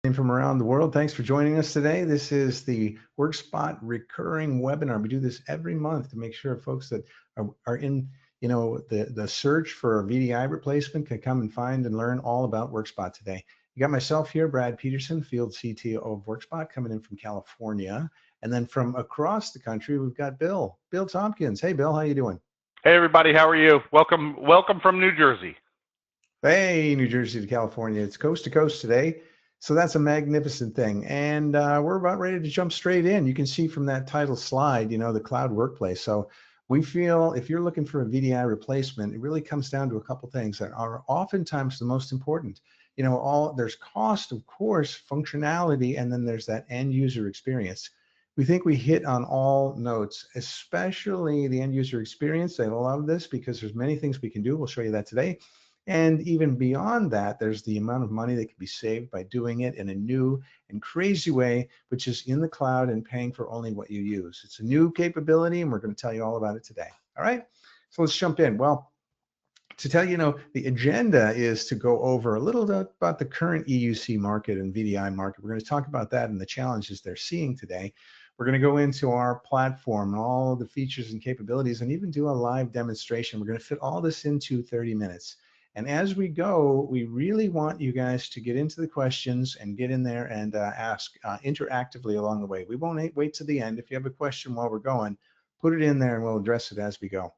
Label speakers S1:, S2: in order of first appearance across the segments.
S1: From around the world. Thanks for joining us today. This is the Workspot recurring webinar. We do this every month to make sure folks that are in, the search for a VDI replacement can come and find and learn all about Workspot today. You got myself here, Brad Peterson, Field CTO of Workspot, coming in from California. And then from across the country, we've got Bill Tompkins. Hey, Bill, how you doing?
S2: Hey everybody, how are you? Welcome from New Jersey.
S1: Hey, New Jersey to California. It's coast to coast today. So that's a magnificent thing. And we're about ready to jump straight in. You can see from that title slide, the cloud workplace. So we feel if you're looking for a VDI replacement, it really comes down to a couple things that are oftentimes the most important. There's cost, of course, functionality, and then there's that end user experience. We think we hit on all notes, especially the end user experience. I love this because there's many things we can do. We'll show you that today. And even beyond that, there's the amount of money that can be saved by doing it in a new and crazy way, which is in the cloud and paying for only what you use. It's a new capability, and we're going to tell you all about it today. All right, so let's jump in. Well, to tell you, the agenda is to go over a little bit about the current EUC market and VDI market. We're going to talk about that and the challenges they're seeing today. We're going to go into our platform, all the features and capabilities, and even do a live demonstration. We're going to fit all this into 30 minutes. And as we go, we really want you guys to get into the questions and get in there and ask interactively along the way. We won't wait to the end. If you have a question while we're going, put it in there and we'll address it as we go.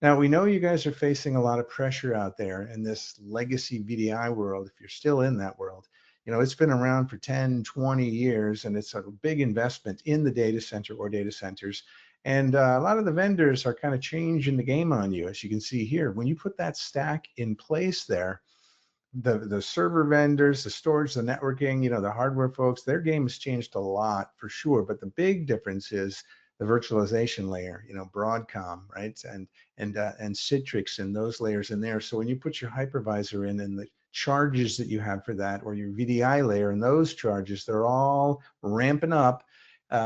S1: Now, we know you guys are facing a lot of pressure out there in this legacy VDI world, if you're still in that world. It's been around for 10, 20 years, and it's a big investment in the data center or data centers. And a lot of the vendors are kind of changing the game on you, as you can see here. When you put that stack in place there, the server vendors, the storage, the networking, the hardware folks, their game has changed a lot for sure. But the big difference is the virtualization layer, Broadcom, right? And Citrix and those layers in there. So when you put your hypervisor in and the charges that you have for that, or your VDI layer and those charges, they're all ramping up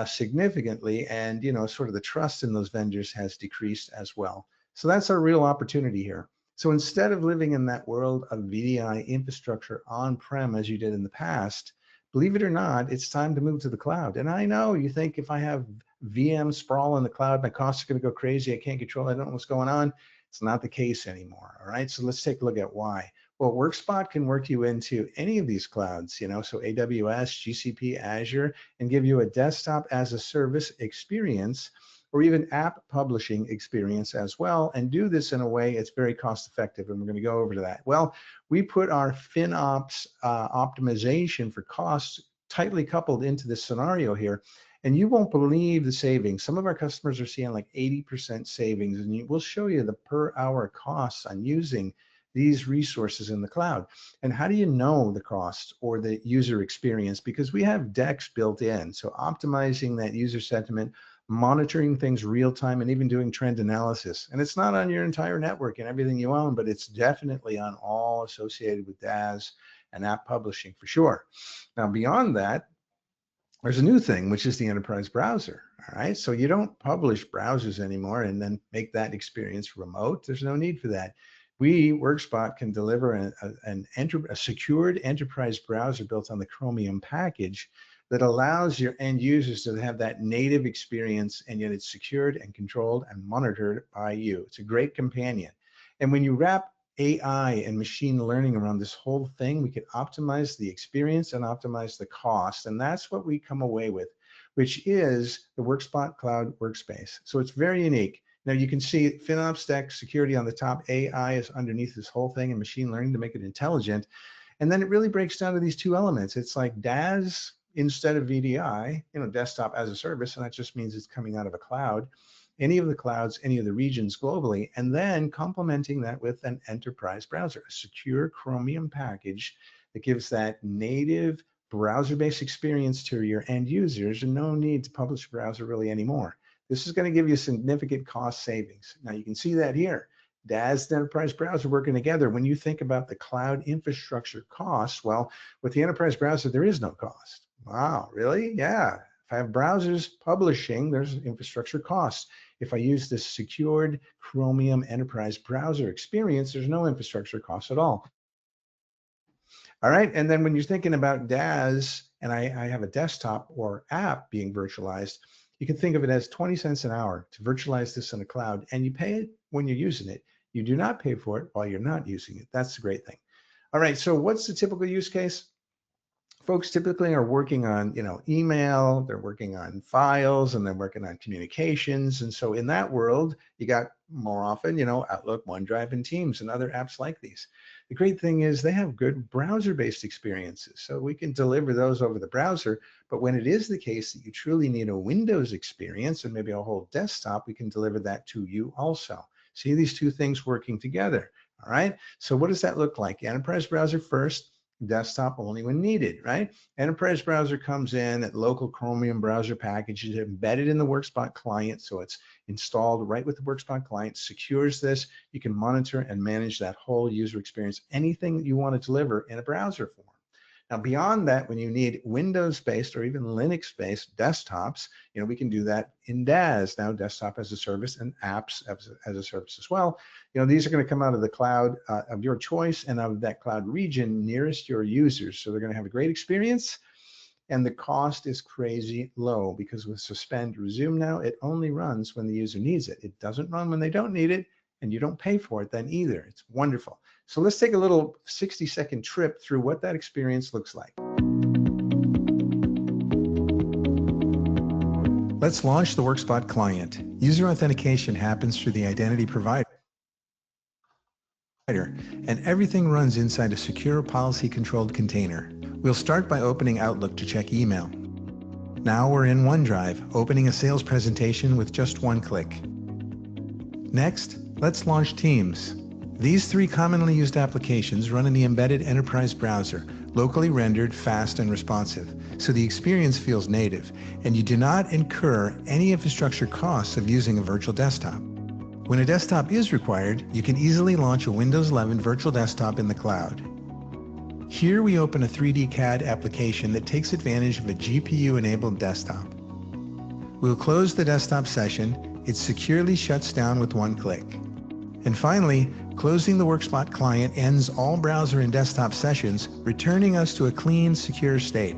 S1: significantly, and sort of the trust in those vendors has decreased as well. So that's our real opportunity here. So instead of living in that world of VDI infrastructure on-prem as you did in the past, believe it or not, it's time to move to the cloud. And I know you think if I have VM sprawl in the cloud, my costs are going to go crazy. I can't control it. I don't know what's going on. It's not the case anymore. All right. So let's take a look at why. Well, Workspot can work you into any of these clouds, so AWS, GCP, Azure, and give you a desktop as a service experience, or even app publishing experience as well, and do this in a way it's very cost effective. And we're going to go over to that. Well, we put our FinOps optimization for costs tightly coupled into this scenario here. And you won't believe the savings. Some of our customers are seeing like 80% savings, and we'll show you the per hour costs on using these resources in the cloud. And how do you know the cost or the user experience? Because we have decks built in. So optimizing that user sentiment, monitoring things real time, and even doing trend analysis. And it's not on your entire network and everything you own, but it's definitely on all associated with DAS and app publishing for sure. Now, beyond that, there's a new thing, which is the enterprise browser. All right. So you don't publish browsers anymore and then make that experience remote. There's no need for that. We, Workspot, can deliver a secured enterprise browser built on the Chromium package that allows your end users to have that native experience, and yet it's secured and controlled and monitored by you. It's a great companion. And when you wrap AI and machine learning around this whole thing, we can optimize the experience and optimize the cost. And that's what we come away with, which is the Workspot Cloud Workspace. So it's very unique. Now you can see FinOps stack security on the top, AI is underneath this whole thing, and machine learning to make it intelligent. And then it really breaks down to these two elements. It's like DAS instead of VDI, desktop as a service, and that just means it's coming out of a cloud, any of the clouds, any of the regions globally, and then complementing that with an enterprise browser, a secure Chromium package that gives that native browser-based experience to your end users, and no need to publish a browser really anymore. This is going to give you significant cost savings. Now you can see that here. DAS and enterprise browser working together. When you think about the cloud infrastructure costs, well, with the enterprise browser, there is no cost. Wow, really? Yeah. If I have browsers publishing, there's infrastructure costs. If I use this secured Chromium enterprise browser experience, there's no infrastructure costs at all. All right, and then when you're thinking about DAS, and I have a desktop or app being virtualized, you can think of it as 20 cents an hour to virtualize this in the cloud, and you pay it when you're using it. You do not pay for it while you're not using it. That's the great thing. All right, so what's the typical use case? Folks typically are working on, email, they're working on files, and they're working on communications. And so in that world, you got more often, Outlook, OneDrive, and Teams and other apps like these. The great thing is they have good browser-based experiences. So we can deliver those over the browser. But when it is the case that you truly need a Windows experience and maybe a whole desktop, we can deliver that to you also. See these two things working together. All right. So what does that look like? Enterprise browser first, desktop only when needed, right? Enterprise browser comes in at local Chromium browser packages embedded in the Workspot client. So it's installed right with the Workspot client, secures this. You can monitor and manage that whole user experience, anything that you want to deliver in a browser form. Now, beyond that, when you need Windows-based or even Linux-based desktops, we can do that in DAS, now desktop as a service, and apps as a service as well. These are going to come out of the cloud of your choice and of that cloud region nearest your users. So they're going to have a great experience, and the cost is crazy low because with Suspend Resume now, it only runs when the user needs it. It doesn't run when they don't need it, and you don't pay for it then either. It's wonderful. So let's take a little 60-second trip through what that experience looks like. Let's launch the Workspot client. User authentication happens through the identity provider, and everything runs inside a secure policy-controlled container. We'll start by opening Outlook to check email. Now we're in OneDrive, opening a sales presentation with just one click. Next, let's launch Teams. These three commonly used applications run in the embedded enterprise browser, locally rendered, fast, and responsive, so the experience feels native, and you do not incur any infrastructure costs of using a virtual desktop. When a desktop is required, you can easily launch a Windows 11 virtual desktop in the cloud. Here we open a 3D CAD application that takes advantage of a GPU-enabled desktop. We'll close the desktop session. It securely shuts down with one click. And finally, closing the Workspot client ends all browser and desktop sessions, returning us to a clean, secure state.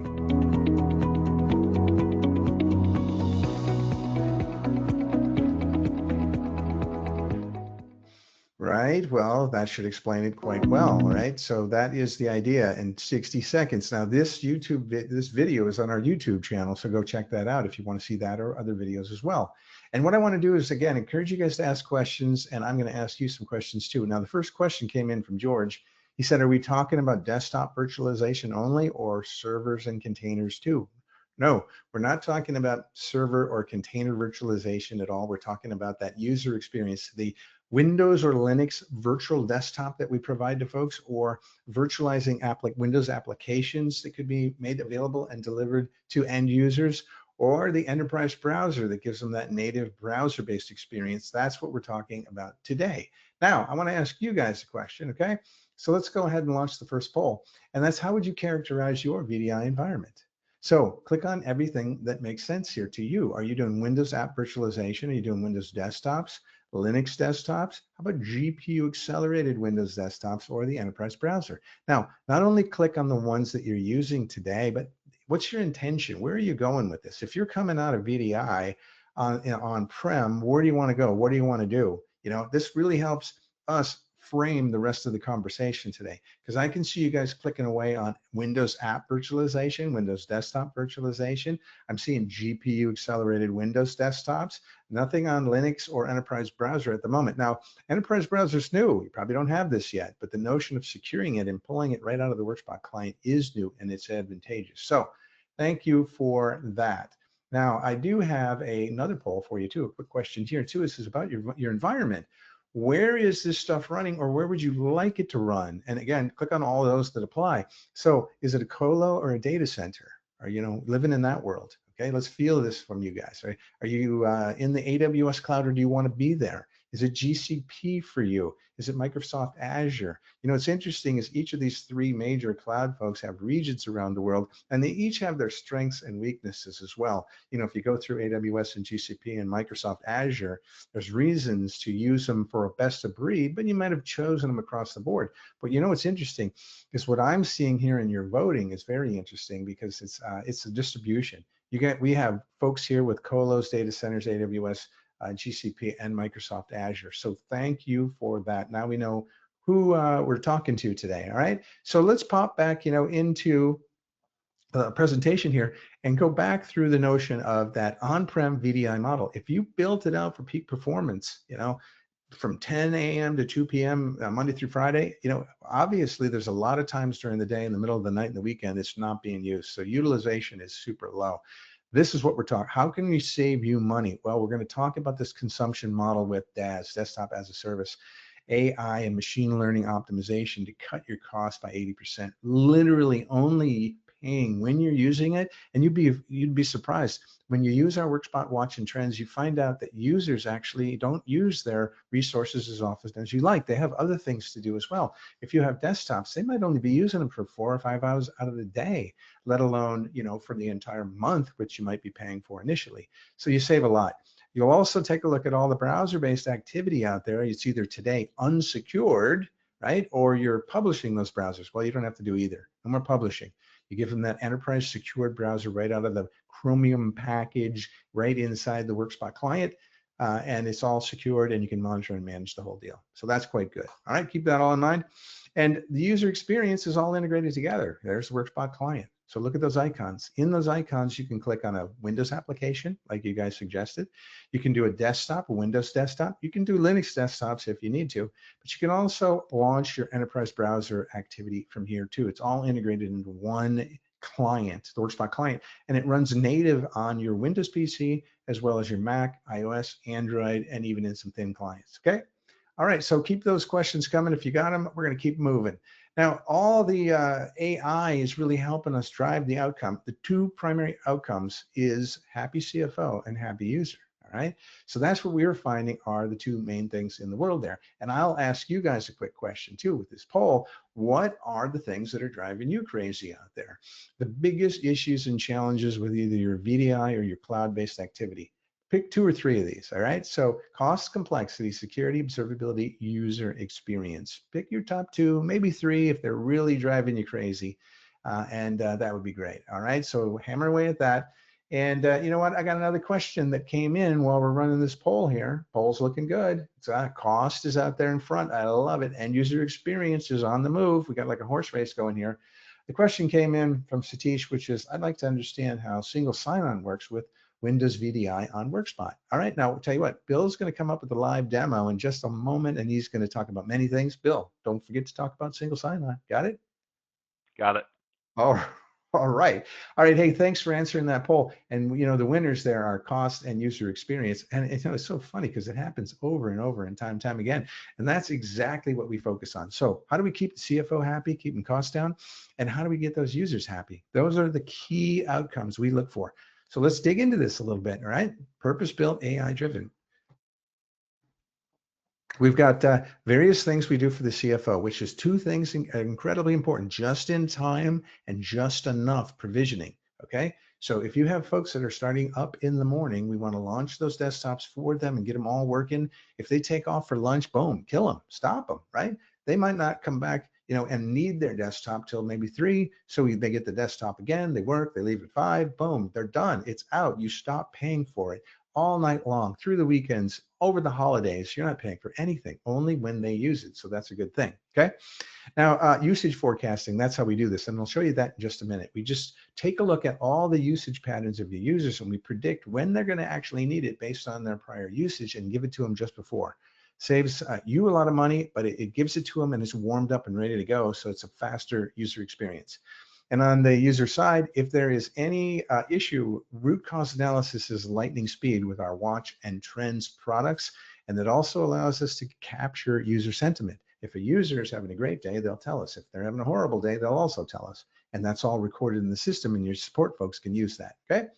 S1: Right, well, that should explain it quite well, right? So that is the idea in 60 seconds. Now this video is on our YouTube channel, so go check that out if you want to see that or other videos as well. And what I want to do is, again, encourage you guys to ask questions, and I'm going to ask you some questions too. Now, the first question came in from George. He said, are we talking about desktop virtualization only or servers and containers too? No, we're not talking about server or container virtualization at all. We're talking about that user experience, the Windows or Linux virtual desktop that we provide to folks, or virtualizing Windows applications that could be made available and delivered to end users, or the enterprise browser that gives them that native browser-based experience. That's what we're talking about today. Now, I want to ask you guys a question, okay? So let's go ahead and launch the first poll. And that's, how would you characterize your VDI environment? So click on everything that makes sense here to you. Are you doing Windows app virtualization? Are you doing Windows desktops, Linux desktops? How about GPU accelerated Windows desktops or the enterprise browser? Now, not only click on the ones that you're using today, but what's your intention? Where are you going with this? If you're coming out of VDI on-prem, where do you want to go? What do you want to do? This really helps us frame the rest of the conversation today, because I can see you guys clicking away on Windows app virtualization, Windows desktop virtualization. I'm seeing GPU accelerated Windows desktops, nothing on Linux or enterprise browser at the moment. Now, enterprise browser is new. You probably don't have this yet, but the notion of securing it and pulling it right out of the Workspot client is new, and it's advantageous. So thank you for that. Now, I do have another poll for you too, a quick question here too. This is about your environment. Where is this stuff running, or where would you like it to run? And again, click on all of those that apply. So is it a colo or a data center? Are you living in that world? Okay, let's feel this from you guys. Right? Are you in the AWS cloud, or do you want to be there? Is it GCP for you? Is it Microsoft Azure? You know, it's interesting is each of these three major cloud folks have regions around the world, and they each have their strengths and weaknesses as well. You know, if you go through AWS and GCP and Microsoft Azure, there's reasons to use them for a best of breed, but you might have chosen them across the board. But you know what's interesting is what I'm seeing here in your voting is very interesting because it's a distribution. We have folks here with colos, data centers, AWS, GCP, and Microsoft Azure. So thank you for that. Now we know who we're talking to today. All right. So let's pop back, you know, into the presentation here and go back through the notion of that on-prem VDI model. If you built it out for peak performance, you know, from 10 a.m. to 2 p.m. Monday through Friday, you know, obviously there's a lot of times during the day, in the middle of the night and the weekend, it's not being used. So utilization is super low. This is what we're talking. How can we save you money? Well, we're going to talk about this consumption model with DaaS, desktop as a service, AI and machine learning optimization to cut your cost by 80%. Literally only paying when you're using it, and you'd be surprised when you use our Workspot Watch and Trends. You find out that users actually don't use their resources as often as you like. They have other things to do as well. If you have desktops, they might only be using them for 4 or 5 hours out of the day, let alone, you know, for the entire month, which you might be paying for initially. So you save a lot. You'll also take a look at all the browser-based activity out there. It's either today unsecured, right, or you're publishing those browsers. Well, you don't have to do either. And we're publishing. You give them that enterprise secured browser right out of the Chromium package, right inside the Workspot client, and it's all secured, and you can monitor and manage the whole deal. So that's quite good. All right, keep that all in mind. And the user experience is all integrated together. There's the Workspot client. So look at those icons. In those icons, you can click on a Windows application, like you guys suggested. You can do a desktop, a Windows desktop. You can do Linux desktops if you need to, but you can also launch your enterprise browser activity from here too. It's all integrated into one client, the Workspot client, and it runs native on your Windows PC as well as your Mac, iOS, Android, and even in some thin clients. Okay. All right, so keep those questions coming. If you got them, we're going to keep moving. Now, all the AI is really helping us drive the outcome. The two primary outcomes is happy CFO and happy user. All right, so that's what we're finding are the two main things in the world there. And I'll ask you guys a quick question too with this poll. What are the things that are driving you crazy out there? The biggest issues and challenges with either your VDI or your cloud-based activity. Pick 2 or 3 of these, all right? So cost, complexity, security, observability, user experience. Pick your top 2, maybe 3 if they're really driving you crazy, and that would be great, all right? So hammer away at that. And you know what? I got another question that came in while we're running this poll here. Poll's looking good. It's, cost is out there in front. I love it. And user experience is on the move. We got like a horse race going here. The question came in from Satish, which is, I'd like to understand how single sign-on works with Windows VDI on Workspot. All right, now I'll tell you what, Bill's going to come up with a live demo in just a moment, and he's going to talk about many things. Bill, don't forget to talk about single sign-on. Got it?
S2: Got it.
S1: All all right. All right. Hey, thanks for answering that poll. And you know, the winners there are cost and user experience. And you know, it's so funny because it happens over and over and time again. And that's exactly what we focus on. So how do we keep the CFO happy, keeping costs down? And how do we get those users happy? Those are the key outcomes we look for. So let's dig into this a little bit. All right. Purpose-built, AI-driven. We've got various things we do for the CFO, which is 2 things incredibly important: just in time and just enough provisioning. Okay. So if you have folks that are starting up in the morning, we want to launch those desktops for them and get them all working. If they take off for lunch, boom, kill them, stop them, right? They might not come back, you know, and need their desktop till maybe 3. So they get the desktop again, they work, they leave at 5, boom, they're done. It's out. You stop paying for it all night long, through the weekends, over the holidays. You're not paying for anything, only when they use it. So that's a good thing. Okay. Now, usage forecasting, that's how we do this. And I'll show you that in just a minute. We just take a look at all the usage patterns of your users, and we predict when they're going to actually need it based on their prior usage and give it to them just before. Saves you a lot of money, but it gives it to them and it's warmed up and ready to go. So it's a faster user experience. And on the user side, if there is any issue, root cause analysis is lightning speed with our Watch and Trends products. And that also allows us to capture user sentiment. If a user is having a great day, they'll tell us. If they're having a horrible day, they'll also tell us. And that's all recorded in the system, and your support folks can use that. Okay.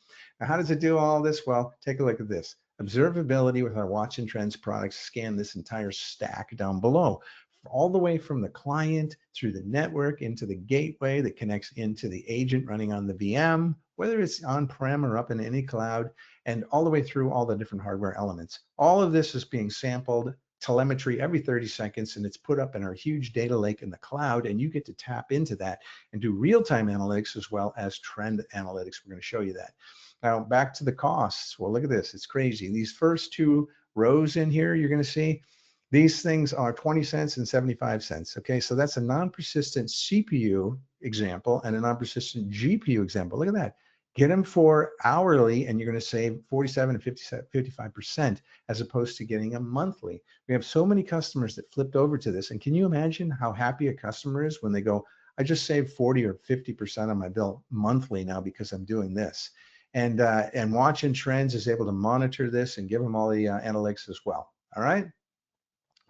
S1: Now, how does it do all this? Well, take a look at this. Observability with our Watch and Trends products scan this entire stack down below, all the way from the client through the network into the gateway that connects into the agent running on the VM, whether it's on-prem or up in any cloud, and all the way through all the different hardware elements. All of this is being sampled, telemetry every 30 seconds, and it's put up in our huge data lake in the cloud, and you get to tap into that and do real-time analytics as well as trend analytics. We're going to show you that. Now back to the costs. Well, look at this. It's crazy. These first two rows in here, you're going to see these things are 20 cents and 75 cents. Okay, so that's a non-persistent CPU example and a non-persistent GPU example. Look at that. Get them for hourly and you're going to save 47 and 55% as opposed to getting them monthly. We have so many customers that flipped over to this. And can you imagine how happy a customer is when they go, I just saved 40 or 50% on my bill monthly now because I'm doing this. And Watch and Trends is able to monitor this and give them all the analytics as well. All right.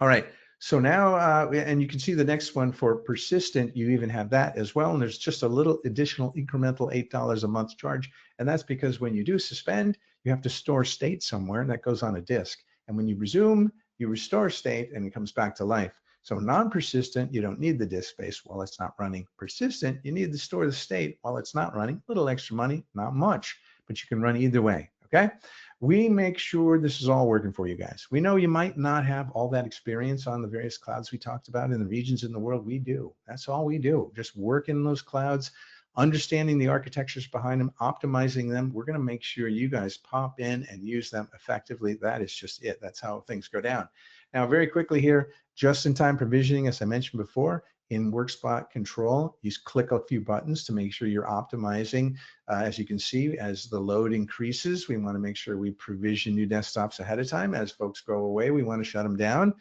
S1: All right. So now, and you can see the next one for persistent, you even have that as well. And there's just a little additional incremental $8 a month charge. And that's because when you do suspend, you have to store state somewhere and that goes on a disk. And when you resume, you restore state and it comes back to life. So non-persistent, you don't need the disk space while it's not running. Persistent, you need to store the state while it's not running. A little extra money, not much, but you can run either way, okay? We make sure this is all working for you guys. We know you might not have all that experience on the various clouds we talked about in the regions in the world. We do. That's all we do. Just work in those clouds, understanding the architectures behind them, optimizing them. We're going to make sure you guys pop in and use them effectively. That is just it. That's how things go down. Now, very quickly here, just-in-time provisioning, as I mentioned before, in Workspot control, you click a few buttons to make sure you're optimizing. As you can see, as the load increases, we want to make sure we provision new desktops ahead of time. As folks go away, we want to shut them down.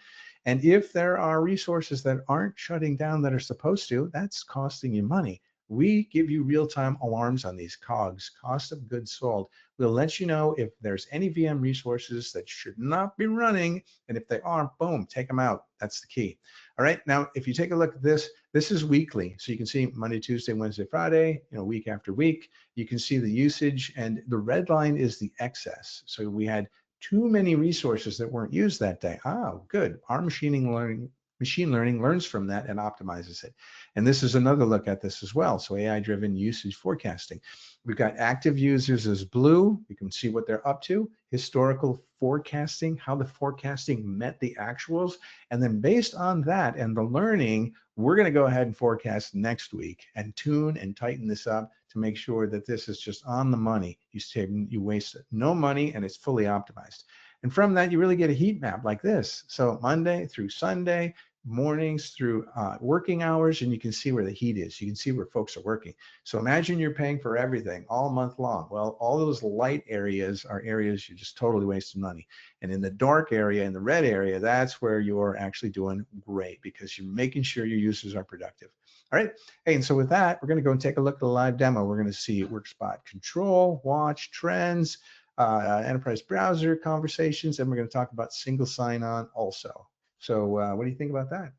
S1: And if there are resources that aren't shutting down that are supposed to, that's costing you money. We give you real-time alarms on these COGS, cost of goods sold. We'll let you know if there's any VM resources that should not be running, and if they are, boom, take them out. That's the key. All right, now if you take a look at this, this is weekly. So you can see Monday, Tuesday, Wednesday, Friday, week after week. You can see the usage, and the red line is the excess. So we had too many resources that weren't used that day. Oh, good. Our machine learning learns from that and optimizes it. And this is another look at this as well. So AI-driven usage forecasting. We've got active users as blue. You can see what they're up to. Historical forecasting, how the forecasting met the actuals. And then based on that and the learning, we're going to go ahead and forecast next week and tune and tighten this up to make sure that this is just on the money. You waste no money and it's fully optimized. And from that, you really get a heat map like this. So Monday through Sunday, mornings through working hours, and you can see where the heat is. You can see where folks are working. So imagine you're paying for everything all month long. Well, all those light areas are areas you're just totally wasting money. And in the dark area, in the red area, that's where you're actually doing great because you're making sure your users are productive. All right. Hey, and so with that, we're going to go and take a look at the live demo. We're going to see Workspot control, watch, trends, enterprise browser conversations, and we're going to talk about single sign-on also. So what do you think about that?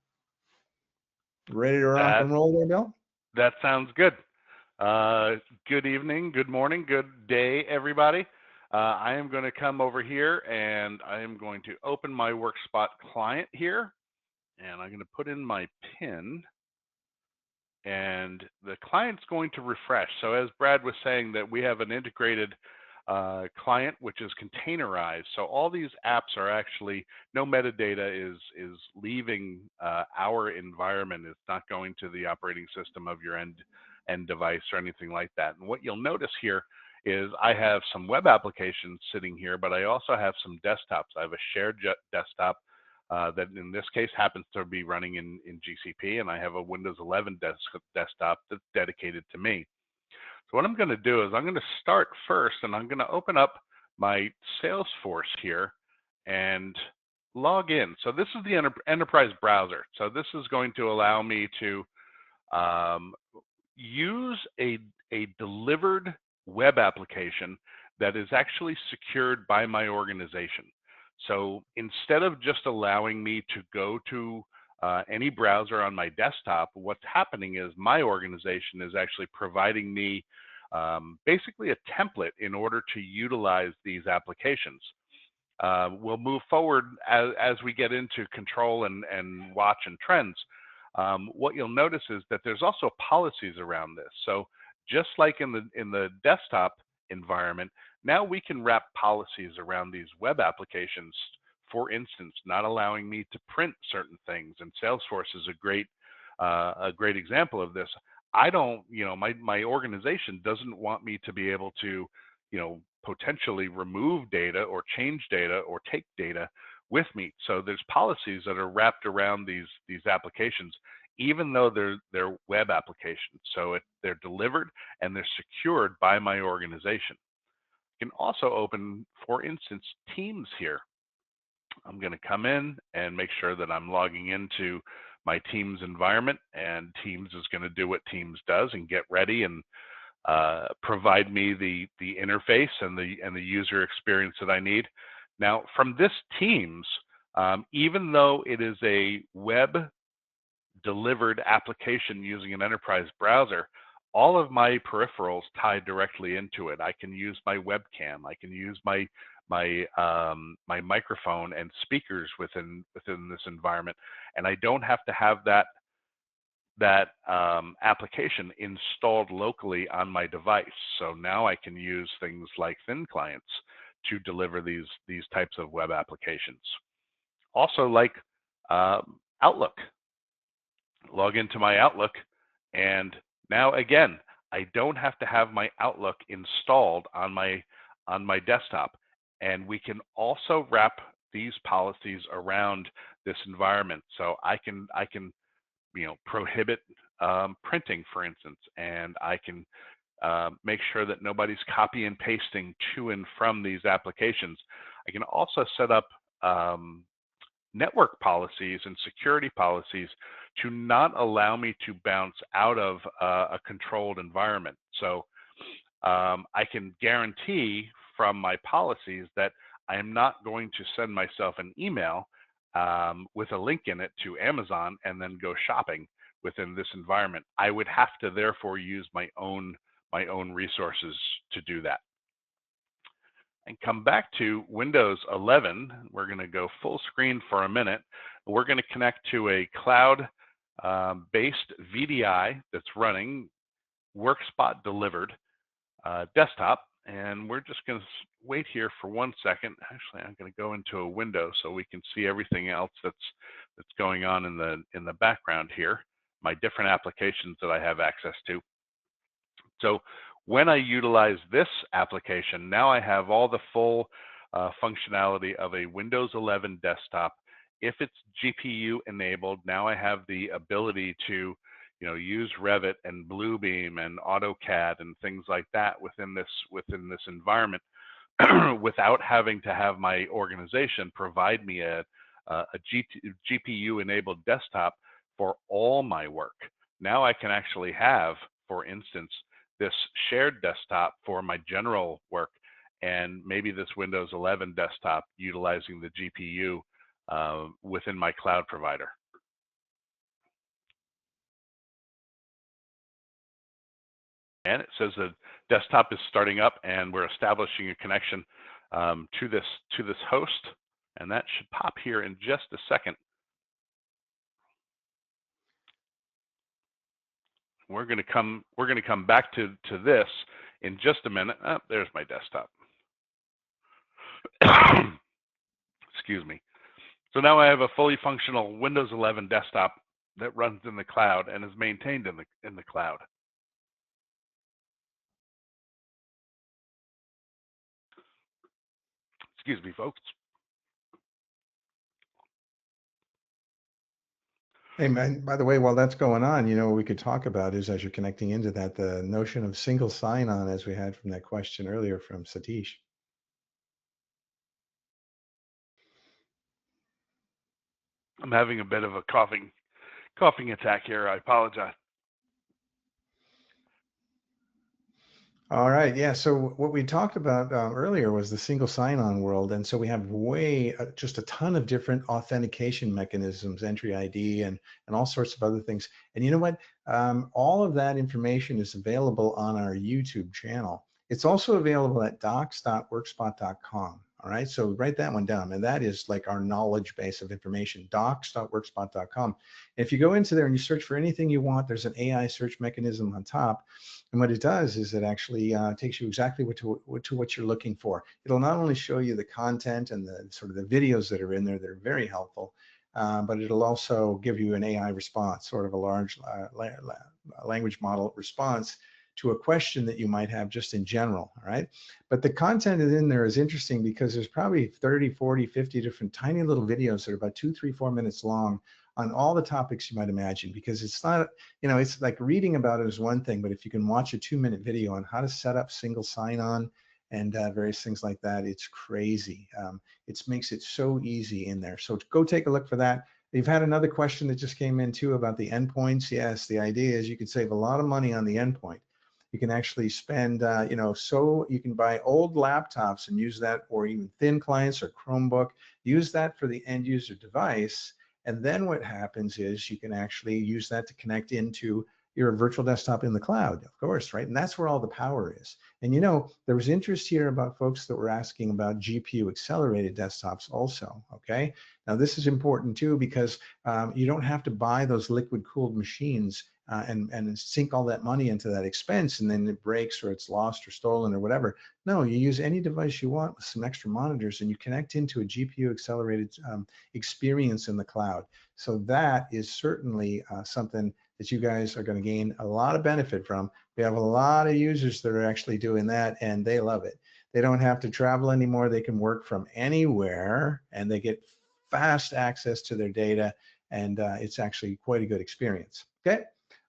S1: Ready to rock and roll there, Bill?
S2: That sounds good. Good evening, good morning, good day, everybody. I am going to come over here and I am going to open my Workspot client here, and I'm going to put in my PIN, and the client's going to refresh. So as Brad was saying, that we have an integrated client which is containerized. So all these apps are actually, no metadata is leaving our environment. It's not going to the operating system of your end device or anything like that. And what you'll notice here is I have some web applications sitting here, but I also have some desktops. I have a shared desktop that in this case happens to be running in GCP, and I have a Windows 11 desktop that's dedicated to me. So what I'm going to do is I'm going to start first, and I'm going to open up my Salesforce here and log in. So this is the enterprise browser. So this is going to allow me to use a delivered web application that is actually secured by my organization. So instead of just allowing me to go to any browser on my desktop, what's happening is my organization is actually providing me basically a template in order to utilize these applications. we'll move forward as we get into control and watch and trends. What you'll notice is that there's also policies around this. So just like in the desktop environment, now we can wrap policies around these web applications. For instance, not allowing me to print certain things, and Salesforce is a great example of this. I don't, my organization doesn't want me to be able to, potentially remove data or change data or take data with me. So there's policies that are wrapped around these applications, even though they're web applications. So they're delivered and they're secured by my organization. You can also open, for instance, Teams here. I'm going to come in and make sure that I'm logging into my Teams environment, and Teams is going to do what Teams does and get ready and provide me the interface and the user experience that I need. Now, from this Teams, even though it is a web delivered application using an enterprise browser, all of my peripherals tie directly into it. I can use my webcam. I can use my microphone and speakers within this environment, and I don't have to have that application installed locally on my device. So now I can use things like thin clients to deliver these types of web applications. Also, like Outlook. Log into my Outlook, and now again, I don't have to have my Outlook installed on my desktop. And we can also wrap these policies around this environment. So I can prohibit printing, for instance, and I can make sure that nobody's copy and pasting to and from these applications. I can also set up network policies and security policies to not allow me to bounce out of a controlled environment. So I can guarantee from my policies that I am not going to send myself an email with a link in it to Amazon and then go shopping within this environment. I would have to therefore use my own resources to do that. And come back to Windows 11. We're going to go full screen for a minute. We're going to connect to a cloud-based VDI that's running Workspot delivered desktop. And we're just going to wait here for 1 second. Actually, I'm going to go into a window so we can see everything else that's going on in the background here, my different applications that I have access to. So when I utilize this application, now I have all the full functionality of a Windows 11 desktop. If it's GPU enabled, now I have the ability to use Revit and Bluebeam and AutoCAD and things like that within this environment without having to have my organization provide me a GPU enabled desktop for all my work. Now I can actually have, for instance, this shared desktop for my general work, and maybe this Windows 11 desktop utilizing the GPU within my cloud provider. And it says the desktop is starting up, and we're establishing a connection to this host, and that should pop here in just a second. We're going to come back to this in just a minute. Oh, there's my desktop. Excuse me. So now I have a fully functional Windows 11 desktop that runs in the cloud and is maintained in the cloud. Excuse me, folks.
S1: Hey, man, by the way, while that's going on, what we could talk about is, as you're connecting into that, the notion of single sign-on, as we had from that question earlier from Satish.
S2: I'm having a bit of a coughing attack here. I apologize.
S1: All right, yeah. So what we talked about earlier was the single sign-on world, and so we have just a ton of different authentication mechanisms, entry ID, and all sorts of other things. And you know what? All of that information is available on our YouTube channel. It's also available at docs.workspot.com. All right, so write that one down. And that is like our knowledge base of information, docs.workspot.com. If you go into there and you search for anything you want, there's an AI search mechanism on top. And what it does is it actually takes you exactly to what you're looking for. It'll not only show you the content and the sort of the videos that are in there that are very helpful, but it'll also give you an AI response, sort of a large language model response to a question that you might have just in general, all right? But the content in there is interesting because there's probably 30, 40, 50 different tiny little videos that are about 2, 3, 4 minutes long on all the topics you might imagine, because it's not, it's like reading about it is one thing, but if you can watch a 2-minute video on how to set up single sign-on and various things like that, it's crazy. It makes it so easy in there. So go take a look for that. You've had another question that just came in too about the endpoints. Yes, the idea is you can save a lot of money on the endpoint. You can actually spend, so you can buy old laptops and use that, or even thin clients or Chromebook, use that for the end user device. And then what happens is you can actually use that to connect into your virtual desktop in the cloud, of course, right? And that's where all the power is. And there was interest here about folks that were asking about GPU accelerated desktops also, okay? Now this is important too, because you don't have to buy those liquid cooled machines and sink all that money into that expense, and then it breaks or it's lost or stolen or whatever. No, you use any device you want with some extra monitors and you connect into a GPU accelerated experience in the cloud. So that is certainly something that you guys are going to gain a lot of benefit from. We have a lot of users that are actually doing that and they love it. They don't have to travel anymore. They can work from anywhere and they get fast access to their data, and it's actually quite a good experience. Okay.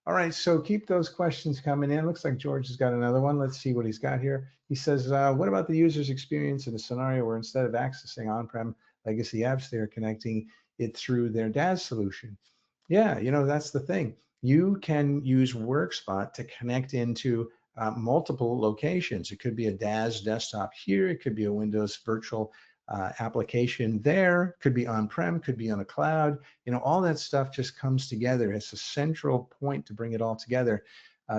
S1: All right, so keep those questions coming in. Looks like George has got another one. Let's see what he's got here. He says, what about the user's experience in a scenario where instead of accessing on-prem legacy apps, they're connecting it through their DaaS solution? Yeah, that's the thing. You can use Workspot to connect into multiple locations. It could be a DaaS desktop here. It could be a Windows virtual application there, could be on-prem, could be on a cloud. All that stuff just comes together as a central point to bring it all together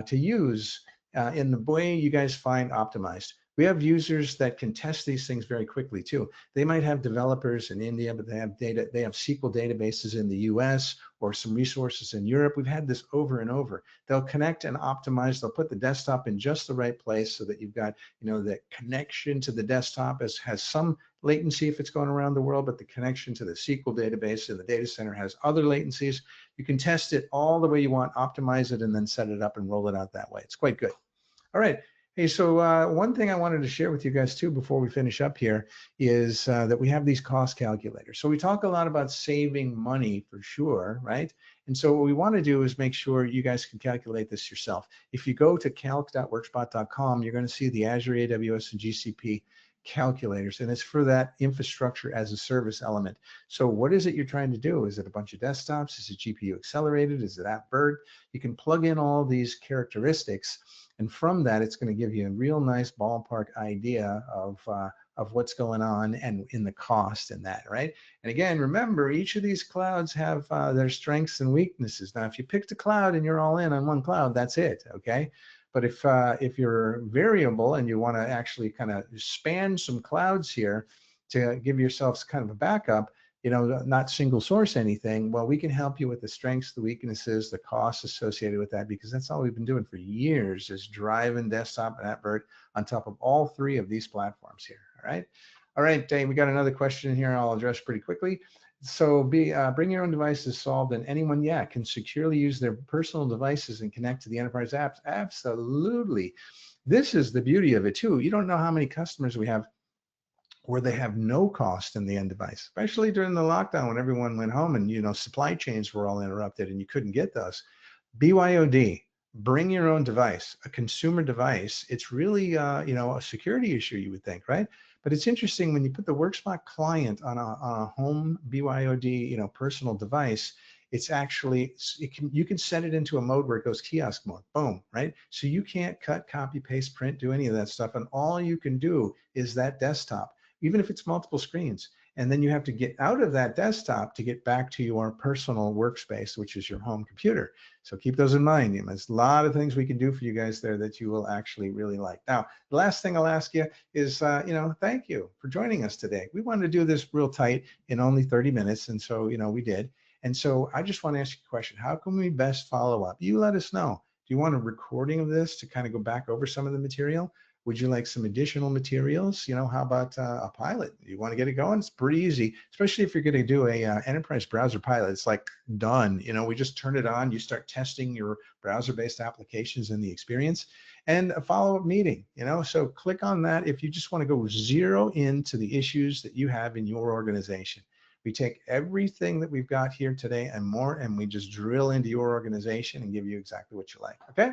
S1: to use in the way you guys find optimized. We have users that can test these things very quickly too. They might have developers in India, but they have SQL databases in the US or some resources in Europe. We've had this over and over. They'll connect and optimize. They'll put the desktop in just the right place so that you've got, the connection to the desktop has some latency if it's going around the world, but the connection to the SQL database in the data center has other latencies. You can test it all the way you want, optimize it, and then set it up and roll it out that way. It's quite good. All right. Hey, so one thing I wanted to share with you guys too before we finish up here is that we have these cost calculators. So we talk a lot about saving money for sure, right? And so what we want to do is make sure you guys can calculate this yourself. If you go to calc.workspot.com, you're going to see the Azure, AWS, and GCP calculators, and it's for that infrastructure as a service element. So what is it you're trying to do? Is it a bunch of desktops? Is it GPU accelerated? Is it app BERT? You can plug in all these characteristics, and from that, it's going to give you a real nice ballpark idea of what's going on and in the cost and that, right? And again, remember, each of these clouds have their strengths and weaknesses. Now, if you picked a cloud and you're all in on one cloud, that's it, okay? But if you're variable and you want to actually kind of span some clouds here to give yourselves kind of a backup, not single source anything, well, we can help you with the strengths, the weaknesses, the costs associated with that, because that's all we've been doing for years is driving desktop and AppBert on top of all three of these platforms here. All right, Dave, we got another question here I'll address pretty quickly. So bring your own devices solved, and anyone, can securely use their personal devices and connect to the enterprise apps. Absolutely. This is the beauty of it too. You don't know how many customers we have where they have no cost in the end device, especially during the lockdown when everyone went home and supply chains were all interrupted and you couldn't get those. BYOD, bring your own device, a consumer device. It's really a security issue, you would think, right? But it's interesting when you put the Workspot client on a home BYOD personal device. It's actually, you can set it into a mode where it goes kiosk mode, boom, right? So you can't cut, copy, paste, print, do any of that stuff. And all you can do is that desktop, even if it's multiple screens. And then you have to get out of that desktop to get back to your personal workspace, which is your home computer. So keep those in mind. There's a lot of things we can do for you guys there that you will actually really like. Now, the last thing I'll ask you is, thank you for joining us today. We wanted to do this real tight in only 30 minutes. And so, we did. And so I just want to ask you a question. How can we best follow up? You let us know. Do you want a recording of this to kind of go back over some of the material? Would you like some additional materials? How about a pilot? You want to get it going? It's pretty easy, especially if you're going to do a enterprise browser pilot. It's like done. We just turn it on. You start testing your browser-based applications and the experience, and a follow-up meeting. So click on that if you just want to go zero into the issues that you have in your organization. We take everything that we've got here today and more, and we just drill into your organization and give you exactly what you like. Okay.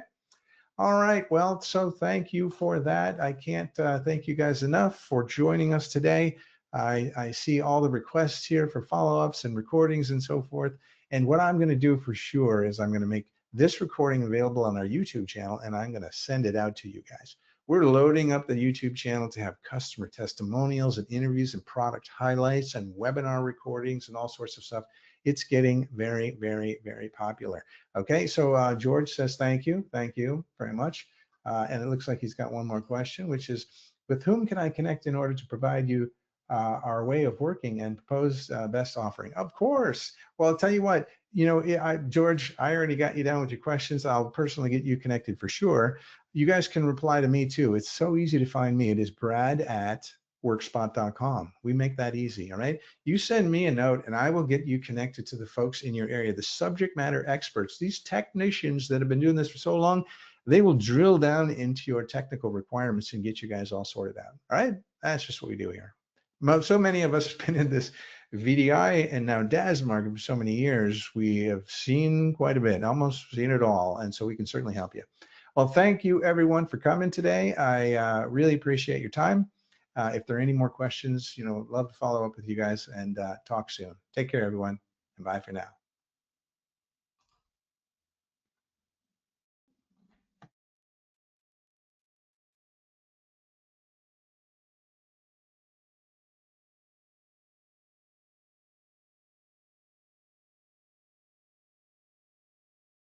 S1: All right. Well, so thank you for that. I can't thank you guys enough for joining us today. I see all the requests here for follow-ups and recordings and so forth. And what I'm going to do for sure is I'm going to make this recording available on our YouTube channel, and I'm going to send it out to you guys. We're loading up the YouTube channel to have customer testimonials and interviews and product highlights and webinar recordings and all sorts of stuff. It's getting very, very, very popular. Okay, so George says thank you very much. And it looks like he's got one more question, which is, with whom can I connect in order to provide you our way of working and propose best offering? Of course. Well, I'll tell you what, George, I already got you down with your questions. I'll personally get you connected for sure. You guys can reply to me too. It's so easy to find me. It is brad@workspot.com. We make that easy. All right. You send me a note and I will get you connected to the folks in your area, the subject matter experts, these technicians that have been doing this for so long. They will drill down into your technical requirements and get you guys all sorted out. All right. That's just what we do here. So many of us have been in this VDI and now DAS market for so many years. We have seen quite a bit, almost seen it all. And so we can certainly help you. Well, thank you everyone for coming today. I really appreciate your time. If there are any more questions, love to follow up with you guys and talk soon. Take care, everyone, and bye for now.